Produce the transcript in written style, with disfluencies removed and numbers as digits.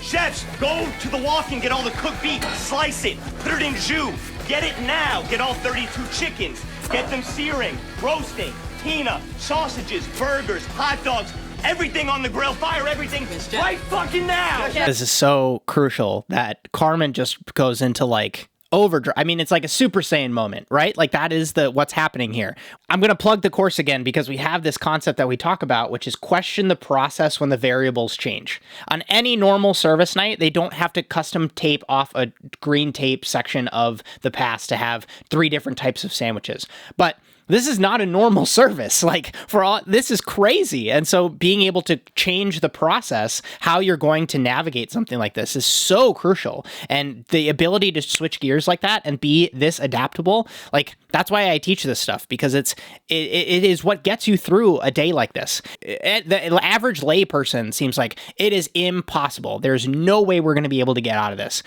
Chefs, go to the walk and get all the cooked beef. Slice it. Put it in jus. Get it now. Get all 32 chickens. Get them searing, roasting, tina, sausages, burgers, hot dogs, everything on the grill. Fire everything right fucking now. This is so crucial that Carmen just goes into like overdrive. I mean, it's like a Super Saiyan moment, right? Like that is what's happening here. I'm going to plug the course again because we have this concept that we talk about, which is question the process when the variables change. On any normal service night, they don't have to custom tape off a green tape section of the pass to have 3 different types of sandwiches. But this is not a normal service. Like this is crazy. And so being able to change the process, how you're going to navigate something like this is so crucial. And the ability to switch gears like that and be this adaptable, like that's why I teach this stuff, because it is what gets you through a day like this. The average lay person seems like it is impossible. There's no way we're going to be able to get out of this.